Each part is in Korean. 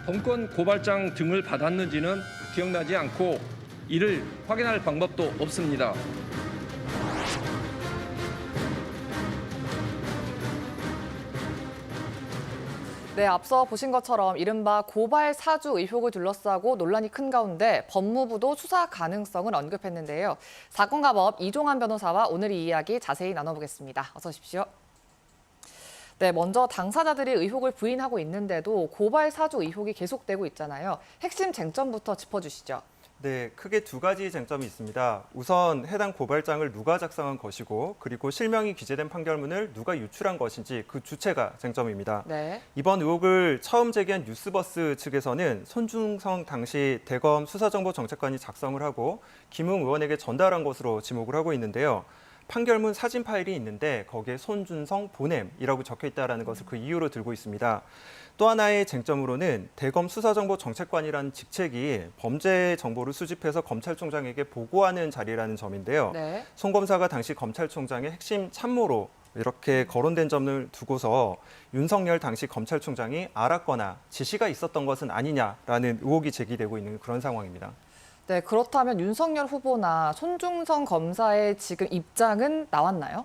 범건 고발장 등을 받았는지는 기억나지 않고 이를 확인할 방법도 없습니다. 네, 앞서 보신 것처럼 이른바 고발 사주 의혹을 둘러싸고 논란이 큰 가운데 법무부도 수사 가능성을 언급했는데요. 사건과 법 이종환 변호사와 오늘 이 이야기 자세히 나눠보겠습니다. 어서 오십시오. 네, 먼저 당사자들이 의혹을 부인하고 있는데도 고발 사주 의혹이 계속되고 있잖아요. 핵심 쟁점부터 짚어주시죠. 네, 크게 두 가지 쟁점이 있습니다. 우선 해당 고발장을 누가 작성한 것이고 그리고 실명이 기재된 판결문을 누가 유출한 것인지 그 주체가 쟁점입니다. 네. 이번 의혹을 처음 제기한 뉴스버스 측에서는 손준성 당시 대검 수사정보정책관이 작성을 하고 김웅 의원에게 전달한 것으로 지목을 하고 있는데요. 판결문 사진 파일이 있는데 거기에 손준성 보냄이라고 적혀 있다는 것을 그 이유로 들고 있습니다. 또 하나의 쟁점으로는 대검 수사정보정책관이라는 직책이 범죄 정보를 수집해서 검찰총장에게 보고하는 자리라는 점인데요. 네. 송 검사가 당시 검찰총장의 핵심 참모로 이렇게 거론된 점을 두고서 윤석열 당시 검찰총장이 알았거나 지시가 있었던 것은 아니냐라는 의혹이 제기되고 있는 그런 상황입니다. 네, 그렇다면 윤석열 후보나 손중성 검사의 지금 입장은 나왔나요?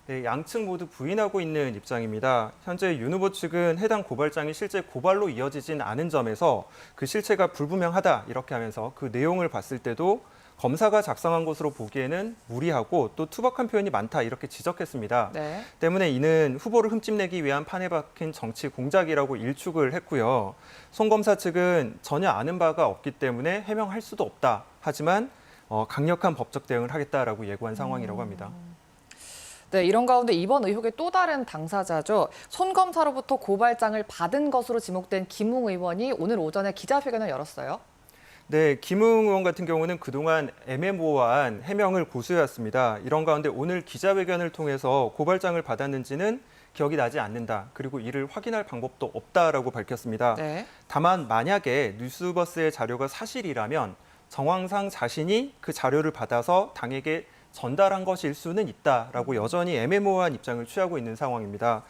네, 양측 모두 부인하고 있는 입장입니다. 현재 윤 후보 측은 해당 고발장이 실제 고발로 이어지진 않은 점에서 그 실체가 불분명하다 이렇게 하면서 그 내용을 봤을 때도 검사가 작성한 것으로 보기에는 무리하고 또 투박한 표현이 많다 이렇게 지적했습니다. 네. 때문에 이는 후보를 흠집내기 위한 판에 박힌 정치 공작이라고 일축을 했고요. 송 검사 측은 전혀 아는 바가 없기 때문에 해명할 수도 없다. 하지만 강력한 법적 대응을 하겠다라고 예고한 상황이라고 합니다. 네, 이런 가운데 이번 의혹의 또 다른 당사자죠. 손 검사로부터 고발장을 받은 것으로 지목된 김웅 의원이 오늘 오전에 기자회견을 열었어요. 네, 김웅 의원 같은 경우는 그동안 애매모호한 해명을 고수해왔습니다. 이런 가운데 오늘 기자회견을 통해서 고발장을 받았는지는 기억이 나지 않는다. 그리고 이를 확인할 방법도 없다라고 밝혔습니다. 네. 다만 만약에 뉴스버스의 자료가 사실이라면 정황상 자신이 그 자료를 받아서 당에게 전달한 것일 수는 있다라고 여전히 애매모호한 입장을 취하고 있는 상황입니다.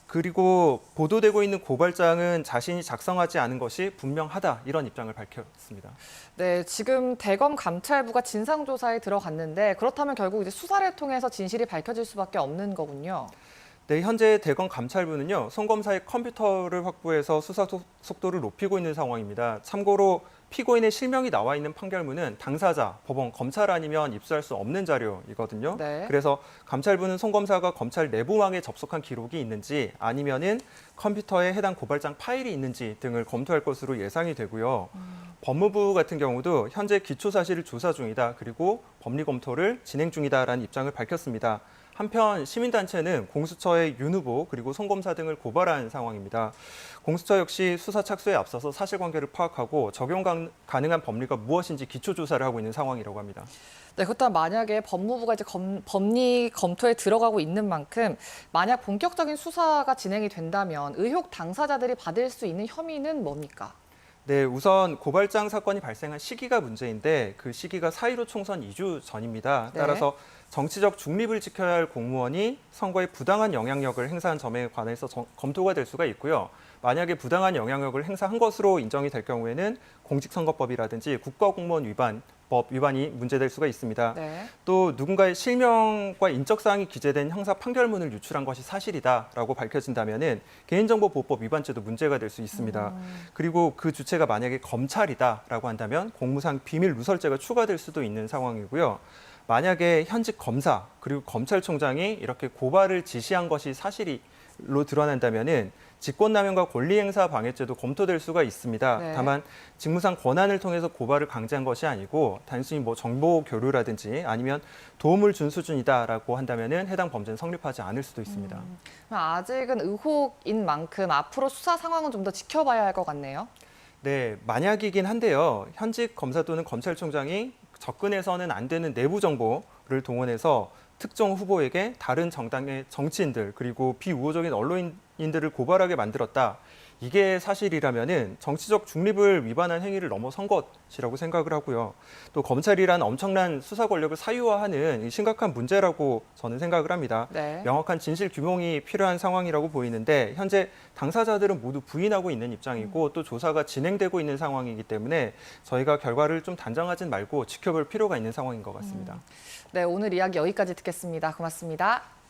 그리고 보도되고 있는 고발장은 자신이 작성하지 않은 것이 분명하다 이런 입장을 밝혔습니다. 네, 지금 대검 감찰부가 진상조사에 들어갔는데 그렇다면 결국 이제 수사를 통해서 진실이 밝혀질 수밖에 없는 거군요. 네, 현재 대검 감찰부는요, 송 검사의 컴퓨터를 확보해서 수사 속도를 높이고 있는 상황입니다. 참고로 피고인의 실명이 나와 있는 판결문은 당사자, 법원, 검찰 아니면 입수할 수 없는 자료이거든요. 네. 그래서 감찰부는 송 검사가 검찰 내부망에 접속한 기록이 있는지 아니면은 컴퓨터에 해당 고발장 파일이 있는지 등을 검토할 것으로 예상이 되고요. 법무부 같은 경우도 현재 기초사실을 조사 중이다. 그리고 법리 검토를 진행 중이다라는 입장을 밝혔습니다. 한편 시민단체는 공수처의 윤 후보 그리고 송 검사 등을 고발한 상황입니다. 공수처 역시 수사 착수에 앞서서 사실관계를 파악하고 적용 가능한 법리가 무엇인지 기초조사를 하고 있는 상황이라고 합니다. 네, 그렇다면 만약에 법무부가 이제 법리 검토에 들어가고 있는 만큼 만약 본격적인 수사가 진행이 된다면 의혹 당사자들이 받을 수 있는 혐의는 뭡니까? 네, 우선 고발장 사건이 발생한 시기가 문제인데 그 시기가 4.15 총선 2주 전입니다. 네. 따라서 정치적 중립을 지켜야 할 공무원이 선거에 부당한 영향력을 행사한 점에 관해서 검토가 될 수가 있고요. 만약에 부당한 영향력을 행사한 것으로 인정이 될 경우에는 공직선거법이라든지 국가공무원 법 위반이 문제될 수가 있습니다. 네. 또 누군가의 실명과 인적사항이 기재된 형사 판결문을 유출한 것이 사실이다라고 밝혀진다면은 개인정보보호법 위반죄도 문제가 될 수 있습니다. 그리고 그 주체가 만약에 검찰이다라고 한다면 공무상 비밀 누설죄가 추가될 수도 있는 상황이고요. 만약에 현직 검사 그리고 검찰총장이 이렇게 고발을 지시한 것이 사실로 드러난다면은 직권남용과 권리행사 방해죄도 검토될 수가 있습니다. 네. 다만 직무상 권한을 통해서 고발을 강제한 것이 아니고 단순히 뭐 정보 교류라든지 아니면 도움을 준 수준이다라고 한다면은 해당 범죄는 성립하지 않을 수도 있습니다. 아직은 의혹인 만큼 앞으로 수사 상황은 좀 더 지켜봐야 할 것 같네요. 네, 만약이긴 한데요. 현직 검사 또는 검찰총장이 접근해서는 안 되는 내부 정보를 동원해서 특정 후보에게 다른 정당의 정치인들 그리고 비우호적인 언론인이 수사인들을 고발하게 만들었다. 이게 사실이라면은 정치적 중립을 위반한 행위를 넘어선 것이라고 생각을 하고요. 또 검찰이란 엄청난 수사 권력을 사유화하는 심각한 문제라고 저는 생각을 합니다. 네. 명확한 진실 규명이 필요한 상황이라고 보이는데 현재 당사자들은 모두 부인하고 있는 입장이고 또 조사가 진행되고 있는 상황이기 때문에 저희가 결과를 좀 단정하진 말고 지켜볼 필요가 있는 상황인 것 같습니다. 네, 오늘 이야기 여기까지 듣겠습니다. 고맙습니다.